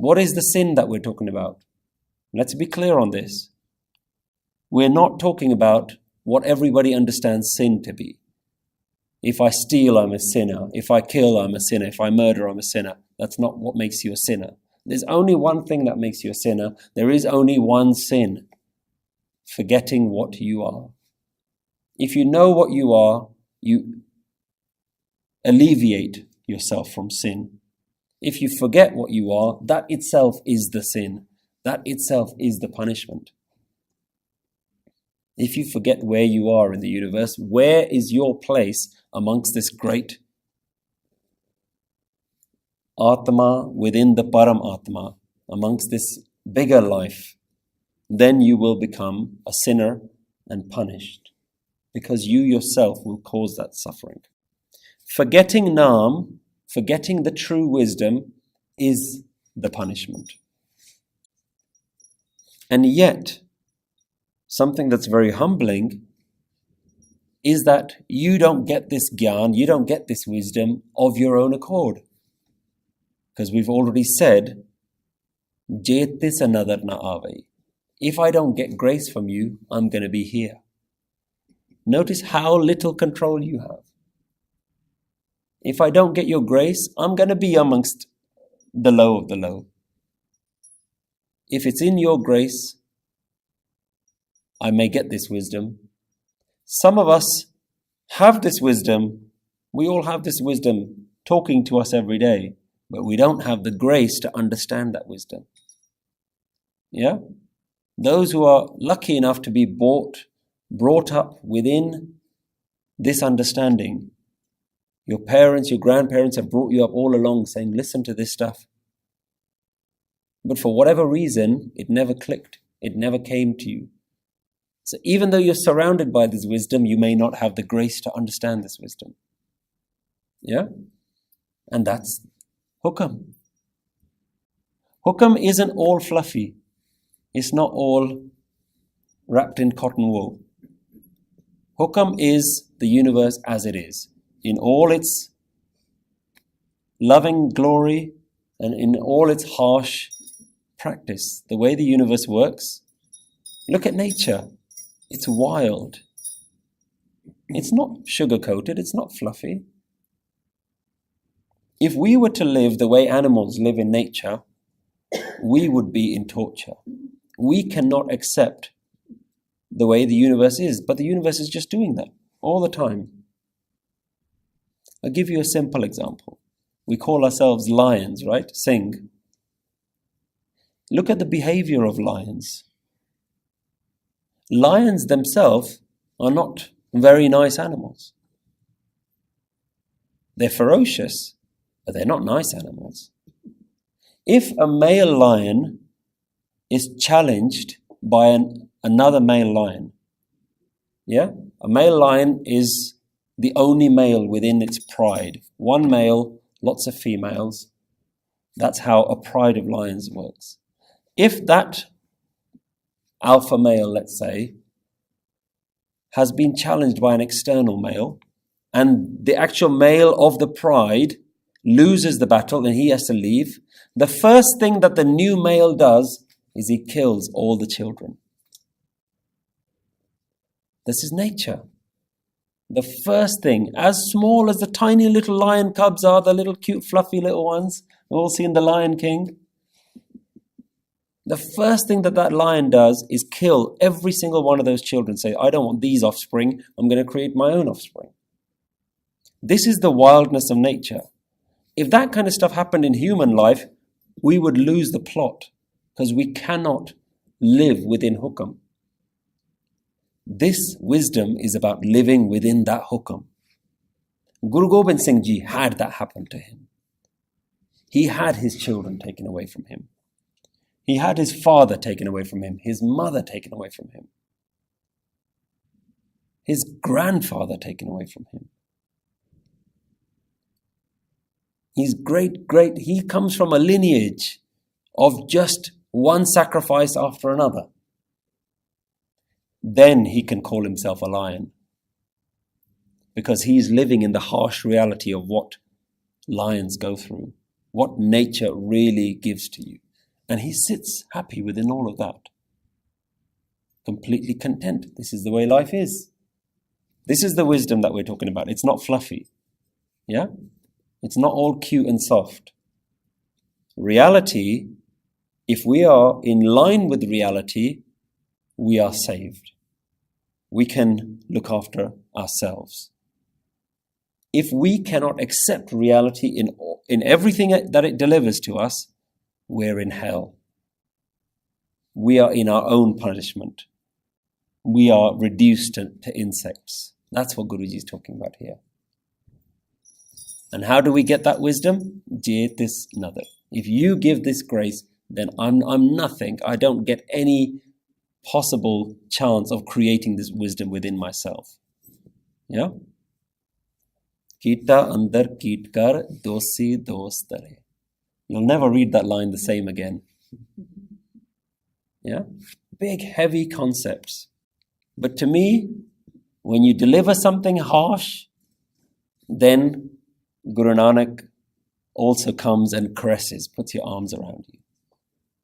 What is the sin that we're talking about? Let's be clear on this. We're not talking about what everybody understands sin to be. If I steal, I'm a sinner. If I kill, I'm a sinner. If I murder, I'm a sinner. That's not what makes you a sinner. There's only one thing that makes you a sinner. There is only one sin: forgetting what you are. If you know what you are, you alleviate yourself from sin. If you forget what you are, that itself is the sin. That itself is the punishment. If you forget where you are in the universe, where is your place amongst this great Atma within the Param Atma, amongst this bigger life, then you will become a sinner and punished, because you yourself will cause that suffering. Forgetting Naam, forgetting the true wisdom, is the punishment. And yet, something that's very humbling is that you don't get this gyan, you don't get this wisdom of your own accord. Because we've already said, Jetis another na ave. If I don't get grace from you, I'm going to be here. Notice how little control you have. If I don't get your grace, I'm going to be amongst the low of the low. If it's in your grace, I may get this wisdom. Some of us have this wisdom. We all have this wisdom talking to us every day, but we don't have the grace to understand that wisdom. Yeah? Those who are lucky enough to be brought up within this understanding. Your parents, your grandparents have brought you up all along saying, listen to this stuff. But for whatever reason, it never clicked. It never came to you. So even though you're surrounded by this wisdom, you may not have the grace to understand this wisdom. Yeah? And that's hukam. Hukam isn't all fluffy. It's not all wrapped in cotton wool. Hukam is the universe as it is, in all its loving glory and in all its harsh practice. The way the universe works, look at nature. It's wild. It's not sugar-coated, it's not fluffy. If we were to live the way animals live in nature, we would be in torture. We cannot accept the way the universe is, but the universe is just doing that all the time. I'll give you a simple example. We call ourselves lions, right? Sing. Look at the behavior of lions. Lions themselves are not very nice animals. They're ferocious, but they're not nice animals. If a male lion is challenged by another male lion, yeah? A male lion is the only male within its pride. One male, lots of females. That's how a pride of lions works. If that alpha male, let's say, has been challenged by an external male, and the actual male of the pride loses the battle and he has to leave, the first thing that the new male does is he kills all the children. This is nature. The first thing, as small as the tiny little lion cubs are, the little cute fluffy little ones, we've all seen The Lion King. The first thing that lion does is kill every single one of those children. Say, I don't want these offspring, I'm going to create my own offspring. This is the wildness of nature. If that kind of stuff happened in human life, we would lose the plot, because we cannot live within hukam. This wisdom is about living within that hukam. Guru Gobind Singh Ji had that happen to him. He had his children taken away from him. He had his father taken away from him, his mother taken away from him, his grandfather taken away from him. He's he comes from a lineage of just one sacrifice after another. Then he can call himself a lion, because he's living in the harsh reality of what lions go through, what nature really gives to you. And he sits happy within all of that. Completely content. This is the way life is. This is the wisdom that we're talking about. It's not fluffy. Yeah? It's not all cute and soft. Reality, if we are in line with reality, we are saved. We can look after ourselves. If we cannot accept reality in everything that it delivers to us, we're in hell. We are in our own punishment. We are reduced to insects. That's what Guruji is talking about here. And how do we get that wisdom? Jetis nadar. If you give this grace, then I'm nothing. I don't get any possible chance of creating this wisdom within myself. Yeah? Kita andar kitkar dosi dostare. You'll never read that line the same again. Yeah? Big, heavy concepts. But to me, when you deliver something harsh, then Guru Nanak also comes and caresses, puts your arms around you.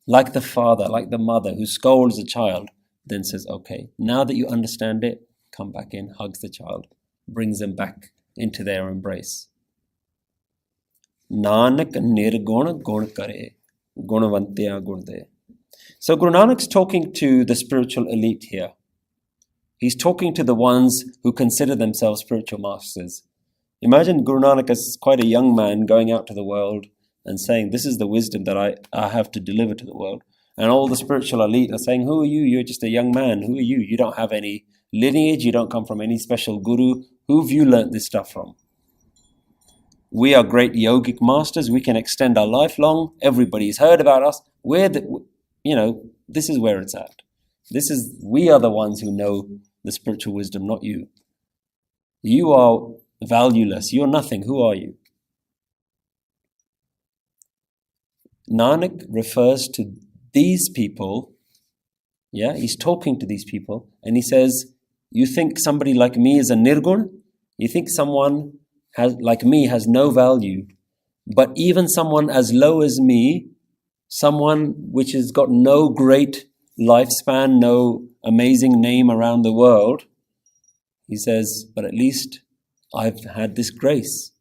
Like the father, like the mother who scolds a child, then says, okay, now that you understand it, come back in, hugs the child, brings them back into their embrace. Nanak nirguna gun kare, gunvanti gun de. So Guru Nanak's talking to the spiritual elite here. He's talking to the ones who consider themselves spiritual masters. Imagine Guru Nanak as quite a young man going out to the world and saying, this is the wisdom that I have to deliver to the world. And all the spiritual elite are saying, who are you? You're just a young man. Who are you? You don't have any lineage. You don't come from any special guru. Who have you learnt this stuff from? We are great yogic masters. We can extend our life long. Everybody's heard about us. This is where it's at. We are the ones who know the spiritual wisdom, not you. You are valueless. You're nothing. Who are you? Nanak refers to these people. Yeah, he's talking to these people and he says, you think somebody like me is a nirgun? You think someone like me has no value? But even someone as low as me, someone which has got no great lifespan, no amazing name around the world, he says, but at least I've had this grace.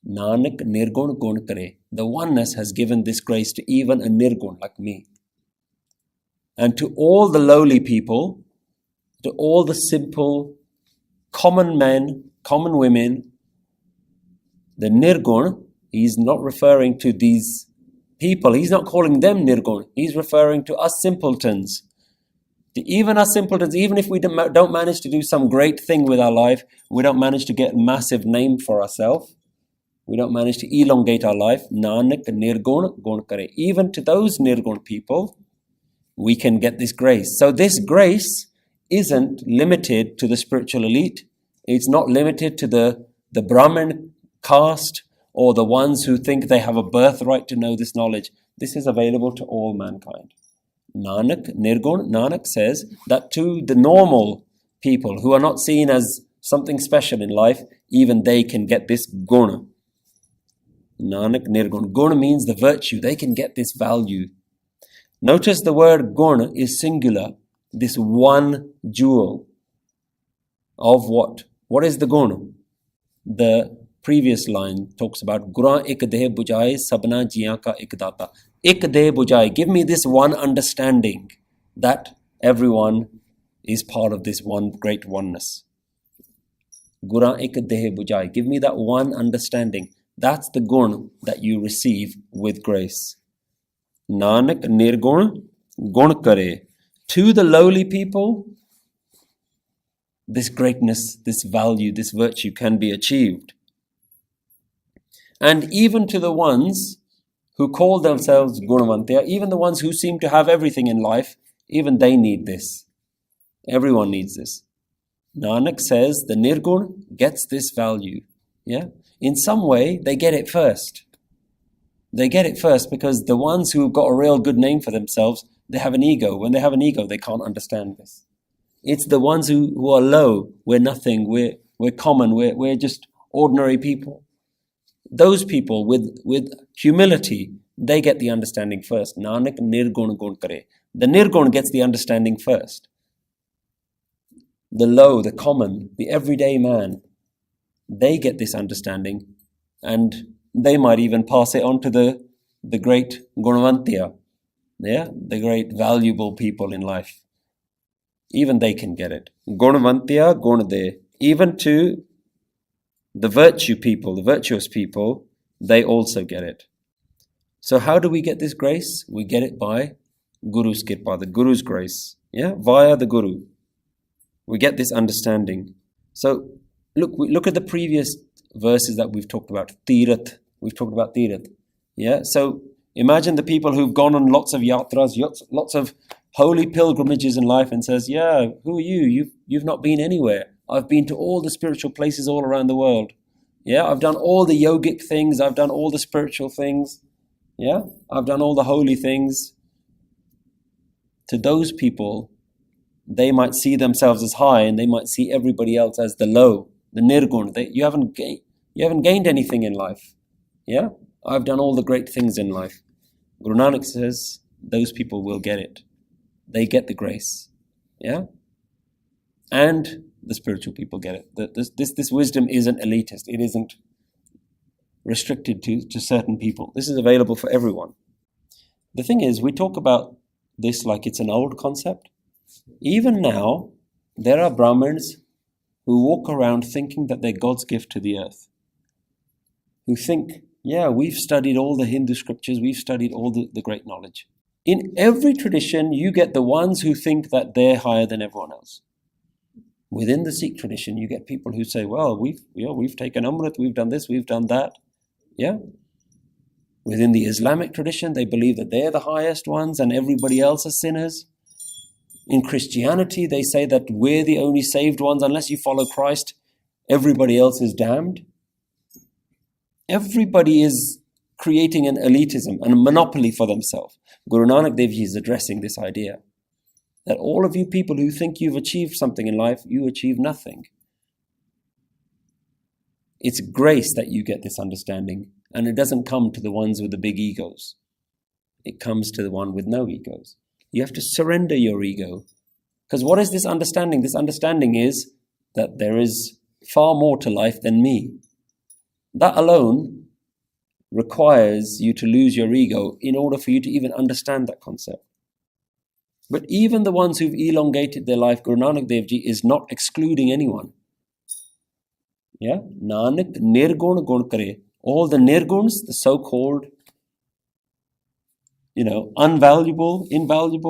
Nanak nirgun gun kare. The oneness has given this grace to even a nirgun like me. And to all the lowly people, to all the simple, common men, common women, the nirgun, he's not referring to these people. He's not calling them nirgun. He's referring to us simpletons. Even us simpletons, even if we don't manage to do some great thing with our life, we don't manage to get a massive name for ourselves, we don't manage to elongate our life, Nanak nirgun gun kare. Even to those nirgun people, we can get this grace. So this grace isn't limited to the spiritual elite. It's not limited to the Brahmin caste or the ones who think they have a birthright to know this knowledge. This is available to all mankind. Nanak says that to the normal people who are not seen as something special in life, even they can get this guna. Nanak nirgun. Guna means the virtue. They can get this value. Notice the word guna is singular. This one jewel of what? What is the guna? The previous line talks about Gura ik deh bujai sabna jiyan ka ik data. Ik deh bujai. Give me this one understanding that everyone is part of this one great oneness. Gura ik deh bujai. Give me that one understanding. That's the gun that you receive with grace. Nanak nirgun gun kare. To the lowly people, this greatness, this value, this virtue can be achieved. And even to the ones who call themselves gunvanti, even the ones who seem to have everything in life, even they need this. Everyone needs this. Nanak says the nirgun gets this value. Yeah? In some way, they get it first. They get it first because the ones who've got a real good name for themselves, they have an ego. When they have an ego, they can't understand this. It's the ones who are low. We're nothing. We're common. We're just ordinary people. Those people with humility, they get the understanding first. Nanak nirgun gun kare. The nirgun gets the understanding first. The low, the common, the everyday man, they get this understanding, and they might even pass it on to the great gunvanti, the great valuable people in life. Even they can get it. Gunvantiya gunde. Even to the virtue people, the virtuous people, they also get it. So how do we get this grace? We get it by Guru's kirpa, the Guru's grace. Via the Guru. We get this understanding. So look at the previous verses that we've talked about. Tirath. We've talked about Tirath. So imagine the people who've gone on lots of yatras, lots of holy pilgrimages in life, and says, who are you? You've not been anywhere. I've been to all the spiritual places all around the world. I've done all the yogic things. I've done all the spiritual things. I've done all the holy things. To those people, they might see themselves as high, and they might see everybody else as the low, the nirgun. You haven't gained anything in life. I've done all the great things in life. Guru Nanak says those people will get it. They get the grace. And the spiritual people get it. This wisdom isn't elitist. It isn't restricted to certain people. This is available for everyone. The thing is, we talk about this like it's an old concept. Even now, there are Brahmins who walk around thinking that they're God's gift to the earth. Who think, we've studied all the Hindu scriptures, we've studied all the great knowledge. In every tradition, you get the ones who think that they're higher than everyone else. Within the Sikh tradition, you get people who say, well, we've taken Amrit, we've done this, we've done that. Within the Islamic tradition, they believe that they're the highest ones and everybody else are sinners. In Christianity, they say that we're the only saved ones. Unless you follow Christ, everybody else is damned. Everybody is creating an elitism and a monopoly for themselves. Guru Nanak Dev Ji is addressing this idea. That all of you people who think you've achieved something in life, you achieve nothing. It's grace that you get this understanding, and it doesn't come to the ones with the big egos. It comes to the one with no egos. You have to surrender your ego. Because what is this understanding? This understanding is that there is far more to life than me. That alone requires you to lose your ego in order for you to even understand that concept. But even the ones who've elongated their life, Guru Nanak Dev Ji is not excluding anyone. Nanak nirgun gun kare. All the nirguns, the so-called, invaluable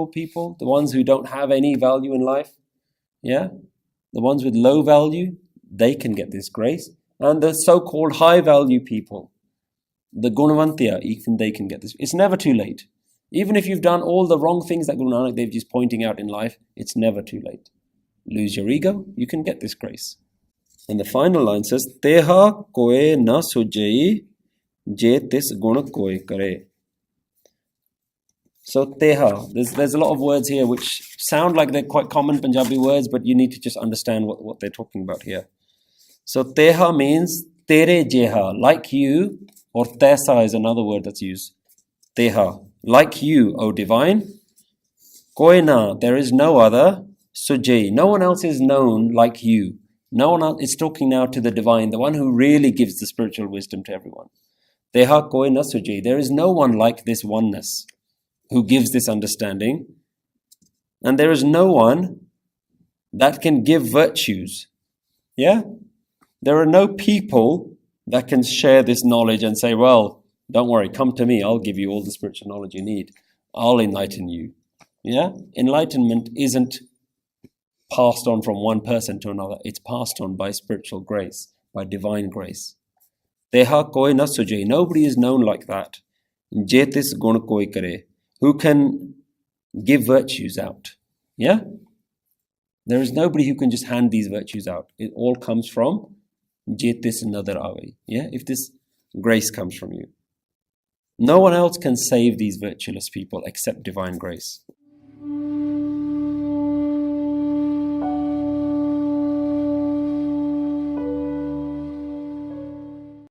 people, the ones who don't have any value in life, the ones with low value, they can get this grace. And the so-called high-value people, the gunvantiya, even they can get this. It's never too late. Even if you've done all the wrong things that Guru Nanak Dev Ji is pointing out in life, it's never too late. Lose your ego, you can get this grace. And the final line says, Teha koe na sujai, je tis gun koe kare. So teha, there's a lot of words here which sound like they're quite common Punjabi words, but you need to just understand what they're talking about here. So teha means tere jeha, like you, or tesa is another word that's used. Teha, like you, O divine. Koina, there is no other. Sujai, no one else is known like you. No one else, it's talking now to the divine, the one who really gives the spiritual wisdom to everyone. Teha koina sujai, there is no one like this oneness who gives this understanding. And there is no one that can give virtues. There are no people that can share this knowledge and say, well, don't worry, come to me, I'll give you all the spiritual knowledge you need. I'll enlighten you. Enlightenment isn't passed on from one person to another. It's passed on by spiritual grace, by divine grace. Teha koi na sujai. Nobody is known like that. Jetis gun koi kare. Who can give virtues out. There is nobody who can just hand these virtues out. It all comes from Jetis nadar ave. If this grace comes from you. No one else can save these virtueless people except divine grace.